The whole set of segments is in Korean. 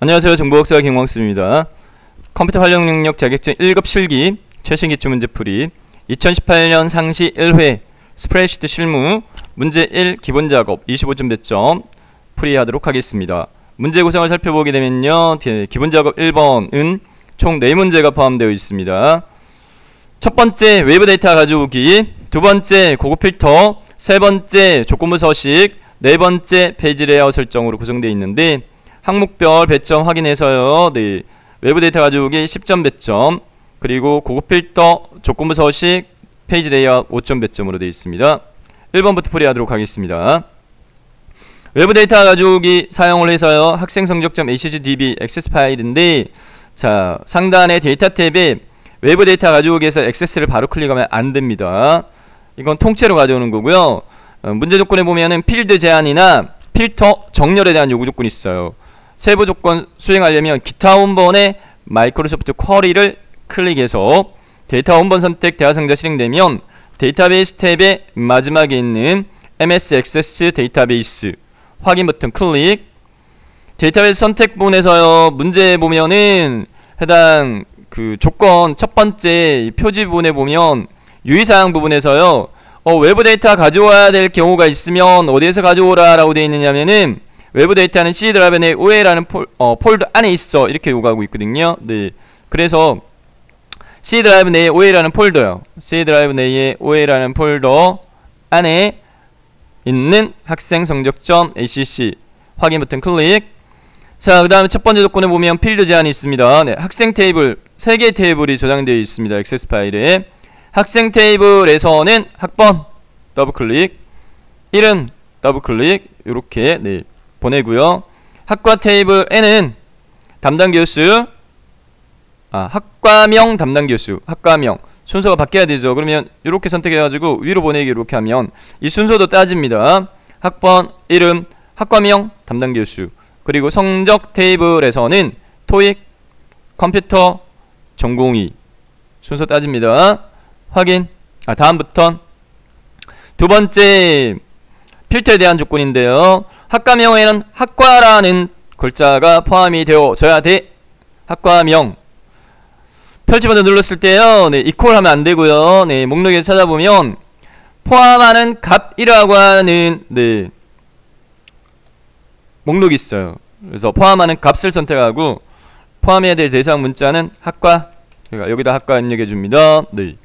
안녕하세요. 정보학사 김광수입니다. 컴퓨터 활용 능력 자격증 1급 실기 최신 기출 문제 풀이 2018년 상시 1회 스프레드시트 실무 문제 1 기본 작업 25점 배점 풀이하도록 하겠습니다. 문제 구성을 살펴보게 되면요. 기본 작업 1번은 총 4문제가 포함되어 있습니다. 첫 번째 외부 데이터 가져오기, 두 번째 고급 필터, 세 번째 조건부 서식, 네 번째 페이지 레이아웃 설정으로 구성되어 있는데 항목별 배점 확인해서요. 네. 외부 데이터 가져오기 10점 배점, 그리고 고급 필터, 조건부 서식, 페이지 레이아웃 5점 배점으로 되어 있습니다. 1번부터 풀이하도록 하겠습니다. 외부 데이터 가져오기 사용을 해서요. 학생 성적점 HCDB 액세스 파일인데, 자, 상단의 데이터 탭에 외부 데이터 가져오기에서 액세스를 바로 클릭하면 안 됩니다. 이건 통째로 가져오는 거고요. 문제 조건에 보면은 필드 제한이나 필터 정렬에 대한 요구 조건이 있어요. 세부 조건 수행하려면 기타 원본의 마이크로소프트 쿼리를 클릭해서 데이터 원본 선택 대화상자 실행되면 데이터베이스 탭의 마지막에 있는 MS 액세스 데이터베이스 확인 버튼 클릭. 데이터베이스 선택 부분에서요. 문제 보면은 해당 그 조건 첫 번째 표지 부분에 보면 유의사항 부분에서요. 외부 데이터 가져와야 될 경우가 있으면 어디에서 가져오라 라고 되어 있느냐면은 외부 데이터는 C 드라이브 내 OA라는 폴더 안에 있어 이렇게 요구하고 있거든요. 네. 그래서 C 드라이브 내에 OA라는 폴더요. C 드라이브 내에 OA라는 폴더 안에 있는 학생 성적점 ACC 확인 버튼 클릭. 자, 그 다음에 첫 번째 조건에 보면 필드 제한이 있습니다. 네. 학생 테이블 3개의 테이블이 저장되어 있습니다. 액세스 파일에. 학생 테이블에서는 학번 더블 클릭, 이름 더블 클릭 이렇게 네, 보내고요. 학과 테이블에는 담당 교수, 학과명 담당 교수, 학과명 순서가 바뀌어야 되죠. 그러면 이렇게 선택해가지고 위로 보내기 이렇게 하면 이 순서도 따집니다. 학번, 이름, 학과명 담당 교수. 그리고 성적 테이블에서는 토익, 컴퓨터, 전공의 순서 따집니다. 확인. 다음부터 두 번째 필터에 대한 조건인데요. 학과명에는 학과라는 글자가 포함이 되어져야 돼. 학과명. 펼치 버튼 눌렀을 때요. 네, 이퀄 하면 안 되고요. 네, 목록에서 찾아보면 포함하는 값이라고 하는 네, 목록이 있어요. 그래서 포함하는 값을 선택하고 포함해야 될 대상 문자는 학과. 그러니까 여기다 학과 입력해 줍니다. 네.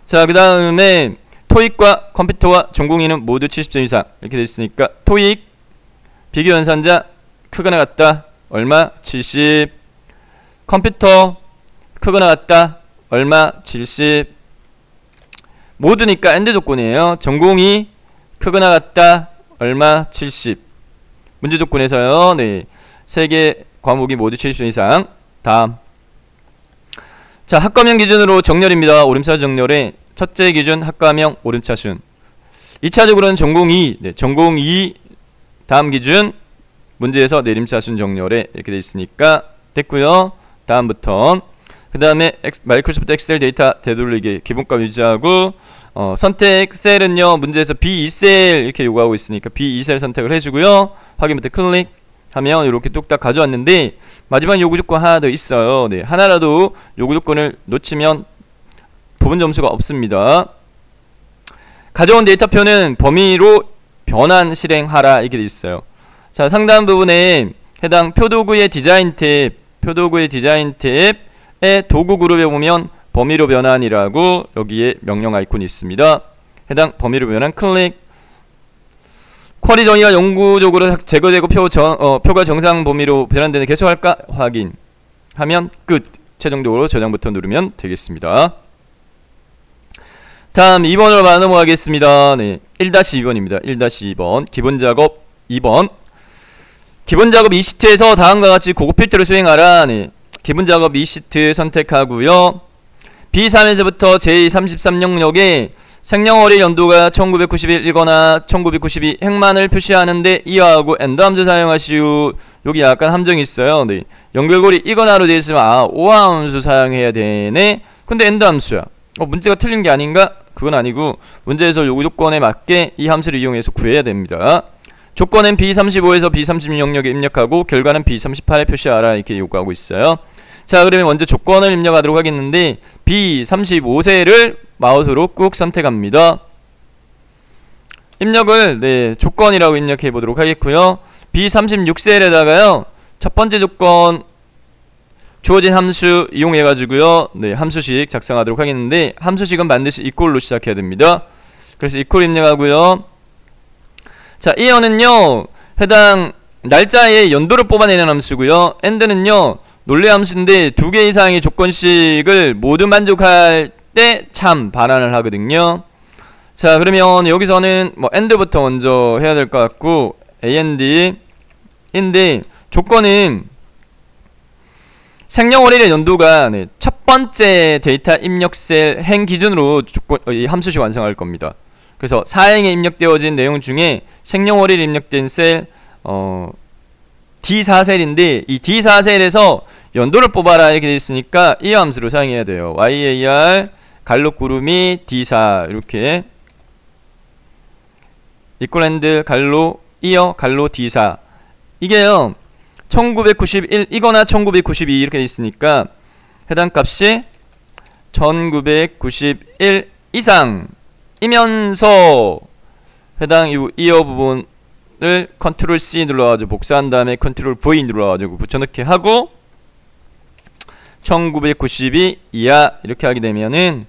자, 그 다음에 토익과 컴퓨터와 전공의는 모두 70점 이상 이렇게 되어 있으니까 토익 비교 연산자 크거나 같다 얼마 70, 컴퓨터 크거나 같다 얼마 70, 모두니까 엔드 조건이에요. 전공의 크거나 같다 얼마 70. 문제 조건에서요. 네, 3개 과목이 모두 70점 이상. 다음. 자, 학과명 기준으로 정렬입니다. 오름차 정렬에 첫째 기준 학과명 오름차순. 2차적으로는 전공의, 네, 전공의 다음 기준 문제에서 내림차순 정렬에 이렇게 되어 있으니까 됐고요. 다음부터 그 다음에 마이크로소프트 엑셀 데이터 되돌리기 기본값 유지하고 선택 셀은요. 문제에서 B2셀 이렇게 요구하고 있으니까 B2셀 선택을 해주고요. 확인 버튼 클릭 하면 이렇게 뚝딱 가져왔는데 마지막 요구 조건 하나 더 있어요. 네, 하나라도 요구 조건을 놓치면 부분 점수가 없습니다. 가져온 데이터표는 범위로 변환 실행하라 이렇게 돼 있어요. 자, 상단 부분에 해당 표도구의 디자인 탭, 표도구의 디자인 탭의 도구 그룹에 보면 범위로 변환이라고 여기에 명령 아이콘이 있습니다. 해당 범위로 변환 클릭. 쿼리 정의가 영구적으로 제거되고 표가 정상 범위로 변환되는 계속할까 확인 하면 끝. 최종적으로 저장 버튼 누르면 되겠습니다. 다음 2번으로 넘어가겠습니다. 네, 1-2번입니다. 1-2번 기본 작업 2번. 기본 작업 2시트에서 다음과 같이 고급 필터를 수행하라. 네, 기본 작업 2시트 선택하고요. B3에서부터 제33 영역에 생년월일 연도가 1991이거나 1992 행만을 표시하는데 이하하고 엔드 함수 사용하시오. 여기 약간 함정이 있어요. 네, 연결고리 이거나로 되어 있으면 오하 함수 사용해야 되네. 근데 엔드 함수야. 문제가 틀린 게 아닌가? 그건 아니고 문제에서 요구 조건에 맞게 이 함수를 이용해서 구해야 됩니다. 조건은 B35에서 B36 영역에 입력하고 결과는 B38에 표시하라 이렇게 요구하고 있어요. 자, 그러면 먼저 조건을 입력하도록 하겠는데 B35셀을 마우스로 꾹 선택합니다. 입력을 조건이라고 입력해 보도록 하겠고요. B36셀에다가요 첫 번째 조건 주어진 함수 이용해 가지고요 함수식 작성하도록 하겠는데, 함수식은 반드시 이퀄로 시작해야 됩니다. 그래서 이퀄 입력하고요. 자, 이어는요 해당 날짜의 연도를 뽑아내는 함수고요. end는요 논리 함수인데 2개 이상의 조건식을 모두 만족할 때 참 반환을 하거든요. 자, 그러면 여기서는 뭐 end부터 먼저 해야 될 것 같고 and 인데, 조건은 생년월일의 연도가 첫 번째 데이터 입력 셀 행 기준으로 이 함수식 완성할 겁니다. 그래서 사행에 입력되어진 내용 중에 생년월일 입력된 셀 D4셀인데 이 D4셀에서 연도를 뽑아라 이렇게 되어 있으니까 이 함수로 사용해야 돼요. YAR 갈로구름이 D4 이렇게 equal 갈로 이어 갈로 D4 이게요 1991 이거나 1992 이렇게 되어 있으니까 해당 값이 1991 이상이면서 해당 이어 부분을 컨트롤 C 눌러가지고 복사한 다음에 컨트롤 V 눌러가지고 붙여넣기 하고 1992 이하 이렇게 하게 되면은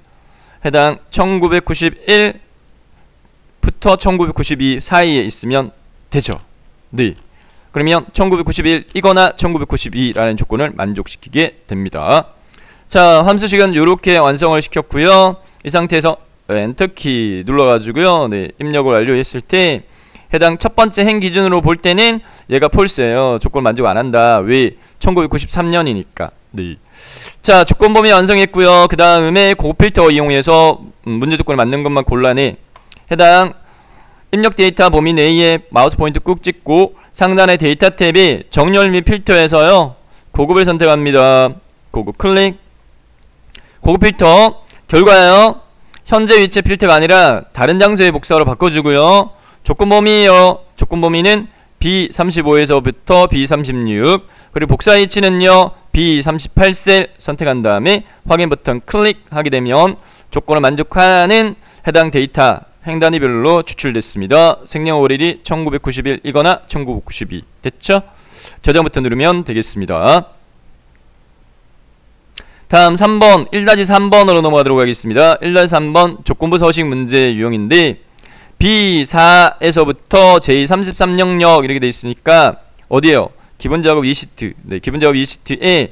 해당 1991부터 1992 사이에 있으면 되죠. 네. 그러면 1991 이거나 1992라는 조건을 만족시키게 됩니다. 자, 함수식은 이렇게 완성을 시켰고요. 이 상태에서 엔터키 눌러가지고요 입력을 완료했을 때 해당 첫 번째 행 기준으로 볼 때는 얘가 폴스예요. 조건 만족 안 한다. 왜? 1993년이니까. 네. 자, 조건 범위 완성했고요. 그 다음에 고급 필터 이용해서 문제 조건을 맞는 것만 골라내 해당 입력 데이터 범위 내에 마우스 포인트 꾹 찍고 상단의 데이터 탭에 정렬 및 필터에서요 고급을 선택합니다. 고급 클릭. 고급 필터 결과요 현재 위치 필터가 아니라 다른 장소의 복사로 바꿔주고요. 조건 범위요. 조건 범위는 B35에서부터 B36 그리고 복사 위치는요 B38셀 선택한 다음에 확인 버튼 클릭하게 되면 조건을 만족하는 해당 데이터 행 단위별로 추출됐습니다. 생년월일이 1991이거나 1992 됐죠? 저장 버튼 누르면 되겠습니다. 다음 3번 1-3번으로 넘어가도록 하겠습니다. 1-3번 조건부 서식 문제 유형인데 B4에서부터 J33 영역 이렇게 돼 있으니까 어디에요? 기본작업 2시트. 네, 기본작업 2시트에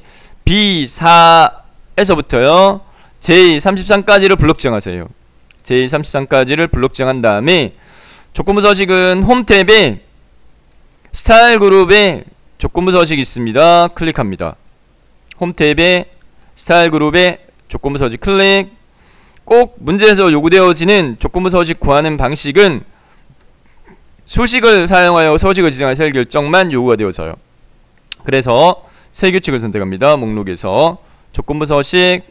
B4에서부터요 J33까지를 블록 정하세요. J33까지를 블록 정한 다음에 조건부 서식은 홈 탭에 스타일 그룹에 조건부 서식이 있습니다. 클릭합니다. 홈 탭에 스타일 그룹에 조건부 서식 클릭. 꼭 문제에서 요구되어지는 조건부 서식 구하는 방식은 수식을 사용하여 서식을 지정할 셀 결정만 요구가 되어져요. 그래서 새 규칙을 선택합니다. 목록에서 조건부 서식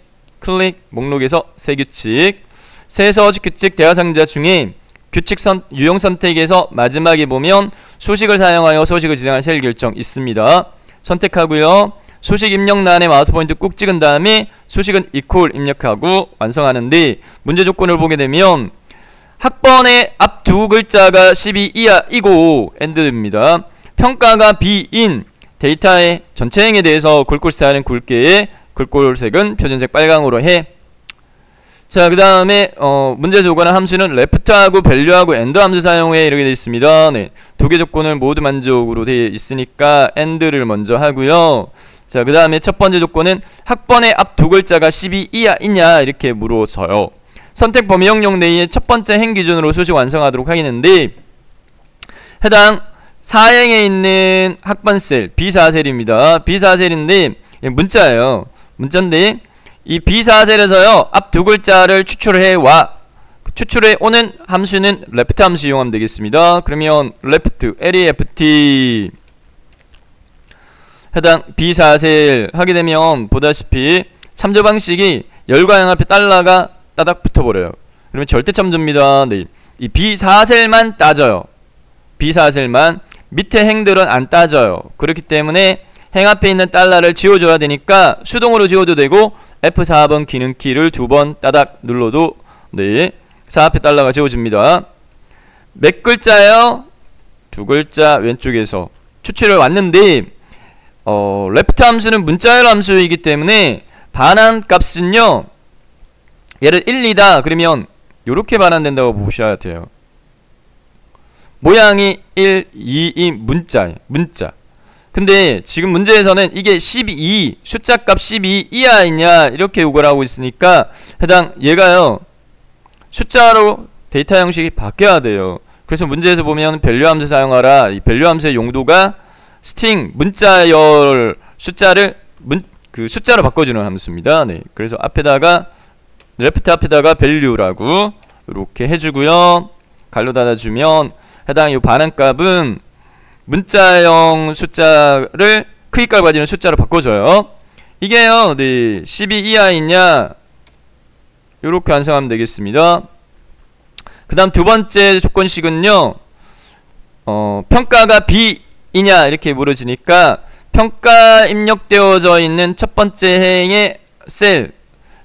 클릭. 목록에서 새 규칙. 새 서식 규칙 대화상자 중에 규칙 유형 선택에서 마지막에 보면 수식을 사용하여 서식을 지정할 셀 결정 있습니다. 선택하고요. 수식 입력란에 마우스 포인트 꾹 찍은 다음에 수식은 equal 입력하고 완성하는데 문제 조건을 보게 되면 학번의 앞 두 글자가 12 이하이고 end입니다. 평가가 B인 데이터의 전체 행에 대해서 글꼴 스타일은 굵게 글꼴색은 표준색 빨강으로 해. 자, 그 다음에 문제에서 요구하는 함수는 left하고 value하고 and 함수 사용해 이렇게 되어 있습니다. 네, 두 개 조건을 모두 만족으로 되어 있으니까 and를 먼저 하고요. 자, 그 다음에 첫 번째 조건은 학번의 앞 두 글자가 12 이하이냐 이렇게 물어져요. 선택 범위 영역 내에 첫 번째 행 기준으로 수식 완성하도록 하겠는데 해당 사행에 있는 학번 셀 B4셀입니다. B4셀인데 문자예요. 문자인데 이 B4셀에서요 앞 두 글자를 추출해와 추출해 오는 함수는 left 함수 이용하면 되겠습니다. 그러면 left left 해당 B4셀 하게 되면 보다시피 참조 방식이 열과 영 앞에 달러가 따닥 붙어버려요. 그러면 절대 참조입니다. 네. 이 B4셀만 따져요. B4셀만 밑에 행들은 안 따져요. 그렇기 때문에 행 앞에 있는 달러를 지워줘야 되니까 수동으로 지워도 되고 F4번 기능키를 2번 따닥 눌러도 네 4앞에 달러가 지워집니다. 몇 글자요? 2글자 왼쪽에서 추출을 왔는데 레프트 함수는 문자열 함수이기 때문에 반환 값은요 얘를 1, 2다 그러면 요렇게 반환된다고 보셔야 돼요. 모양이 1, 2인 문자. 근데 지금 문제에서는 이게 12 숫자값 12 이하이냐 이렇게 요구를 하고 있으니까 해당 얘가요 숫자로 데이터 형식이 바뀌어야 돼요. 그래서 문제에서 보면 밸류 함수 사용하라. 이 밸류 함수의 용도가 스트링 문자열 숫자를 그 숫자로 바꿔주는 함수입니다. 네, 그래서 앞에다가 레프트 앞에다가 밸류라고 이렇게 해주고요. 갈로 닫아주면 해당 이 반환값은 문자형 숫자를 크기값을 가지는 숫자로 바꿔줘요. 이게요, 네, 12 이하이냐 이렇게 완성하면 되겠습니다. 그 다음 두 번째 조건식은요, 평가가 B이냐 이렇게 물어지니까 평가 입력되어져 있는 첫 번째 행의 셀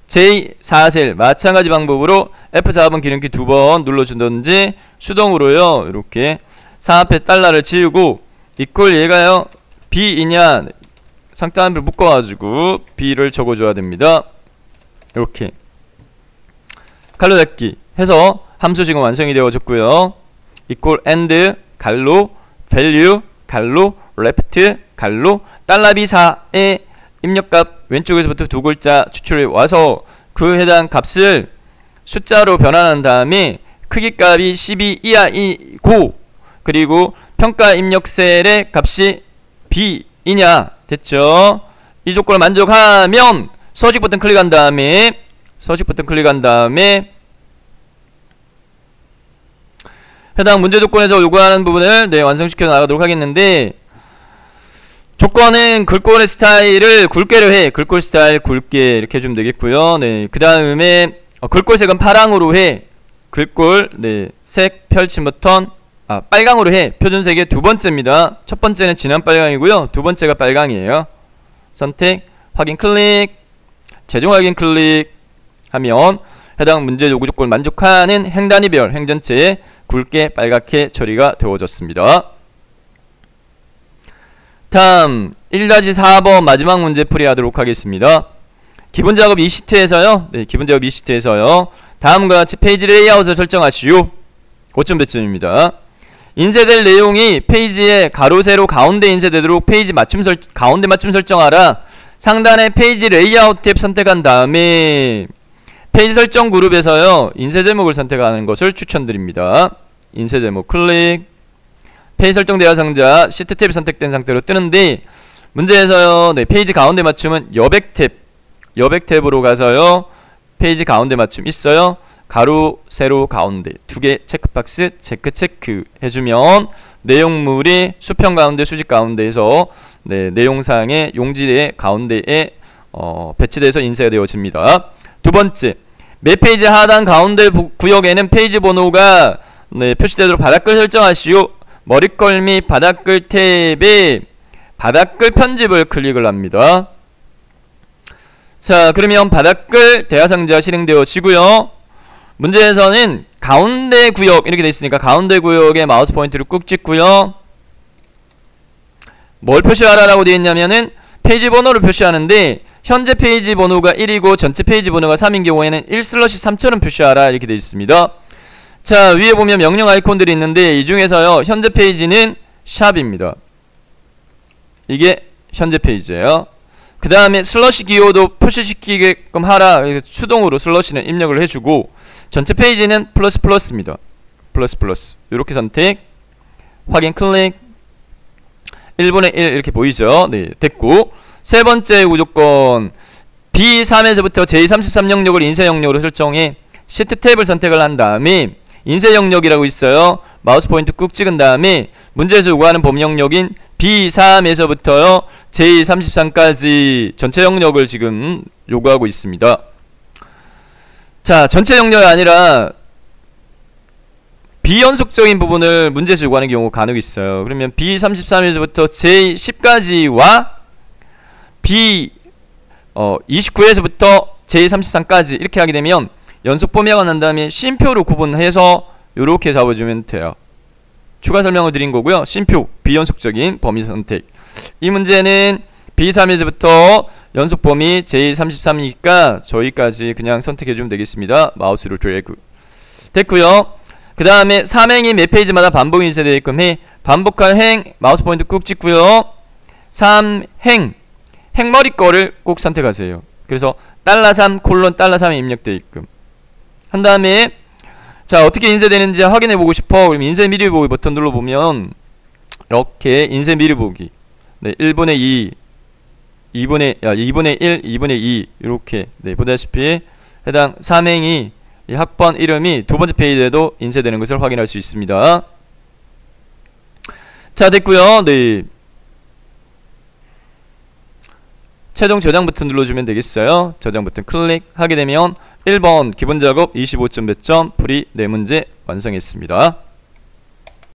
J4셀 마찬가지 방법으로 F4번 기능키 2번 눌러준다든지 수동으로요 이렇게 4 앞에 달러를 지우고 이퀄 얘가요 B이냐 상단을 묶어가지고 B를 적어줘야 됩니다. 이렇게 갈로 닫기 해서 함수 지금 완성이 되어졌고요. equal and 갈로 value 갈로 left 갈로 $B4의 입력값 왼쪽에서부터 2글자 추출해 와서 그 해당 값을 숫자로 변환한 다음에 크기값이 12 이하이고 그리고 평가 입력 셀의 값이 B이냐 됐죠. 이 조건을 만족하면 서식 버튼 클릭한 다음에 해당 문제 조건에서 요구하는 부분을 완성시켜 나가도록 하겠는데 조건은 글꼴의 스타일을 굵게로 해. 글꼴 스타일 굵게 이렇게 해주면 되겠고요. 네, 그 다음에 글꼴색은 파랑으로 해. 글꼴 색 펼침 버튼 빨강으로 해. 표준색의 두 번째입니다. 첫 번째는 진한 빨강이고요. 두 번째가 빨강이에요. 선택 확인 클릭 최종 확인 클릭 하면 해당 문제 요구 조건을 만족하는 행 단위별 행 전체에 굵게 빨갛게 처리가 되어졌습니다. 다음 1-4번 마지막 문제 풀이하도록 하겠습니다. 기본작업 2시트에서요. 기본작업 2시트에서요. 다음과 같이 페이지 레이아웃을 설정하시오. 5점 배점입니다. 인쇄될 내용이 페이지에 가로 세로 가운데 인쇄되도록 페이지 가운데 맞춤 설정하라. 상단의 페이지 레이아웃 탭 선택한 다음에 페이지 설정 그룹에서요 인쇄 제목을 선택하는 것을 추천드립니다. 인쇄 제목 클릭 페이지 설정 대화 상자 시트 탭이 선택된 상태로 뜨는데 문제에서요 페이지 가운데 맞춤은 여백 탭으로 가서요 페이지 가운데 맞춤 있어요. 가로 세로 가운데 두 개 체크박스 체크 해주면 내용물이 수평 가운데 수직 가운데에서 내용상의 용지의 가운데에 배치돼서 인쇄가 되어집니다. 두 번째 매 페이지 하단 가운데 구역에는 페이지 번호가 표시되도록 바닥글 설정하시오. 머리글 및 바닥글 탭에 바닥글 편집을 클릭을 합니다. 자 그러면 바닥글 대화상자 실행되어지고요. 문제에서는 가운데 구역 이렇게 되어 있으니까 가운데 구역에 마우스 포인트를 꾹 찍고요. 뭘 표시하라 라고 되어 있냐면은 페이지 번호를 표시하는데 현재 페이지 번호가 1이고 전체 페이지 번호가 3인 경우에는 1/3처럼 표시하라 이렇게 되어 있습니다. 자 위에 보면 명령 아이콘들이 있는데 이 중에서요 현재 페이지는 샵입니다. 이게 현재 페이지예요. 그 다음에 슬러시 기호도 표시시키게끔 하라. 수동으로 슬러시는 입력을 해주고 전체 페이지는 플러스입니다. 플러스 이렇게 선택 확인 클릭 1분의 1 이렇게 보이죠. 네 됐고 세 번째 요구조건 B3에서부터 J33 영역을 인쇄 영역으로 설정해 시트 탭을 선택을 한 다음에 인쇄 영역이라고 있어요. 마우스 포인트 꾹 찍은 다음에 문제에서 요구하는 범위 영역인 B3에서부터요 J33까지 전체 영역을 지금 요구하고 있습니다. 자 전체 영역이 아니라 비연속적인 부분을 문제에서 요구하는 경우가 간혹 있어요. 그러면 B33에서부터 J10까지와 B29에서부터 J33까지 이렇게 하게 되면 연속 범위가 난 다음에 쉼표로 구분해서 이렇게 잡아주면 돼요. 추가 설명을 드린 거고요. 쉼표, 비연속적인 범위 선택. 이 문제는 B3에서부터 연속 범위 J33이니까 저기까지 그냥 선택해주면 되겠습니다. 마우스로 드래그. 됐고요. 그 다음에 3행이 몇 페이지마다 반복 인쇄되게끔 해. 반복할 행, 마우스 포인트 꾹 찍고요. 3행, 행머리 거를 꼭 선택하세요. 그래서 $3 $3에 입력되게끔 한 다음에 자 어떻게 인쇄되는지 확인해보고 싶어. 그럼 인쇄 미리 보기 버튼 눌러보면 이렇게 인쇄 미리 보기, 네, 1분의 2 2분의 1 2분의 2 이렇게, 네, 보다시피 해당 3행이 이 학번 이름이 두 번째 페이지에도 인쇄되는 것을 확인할 수 있습니다. 자, 됐고요. 네, 최종 저장 버튼 눌러주면 되겠어요. 저장 버튼 클릭하게 되면 1번 기본 작업 25점 몇 점 풀이 4문제 완성했습니다.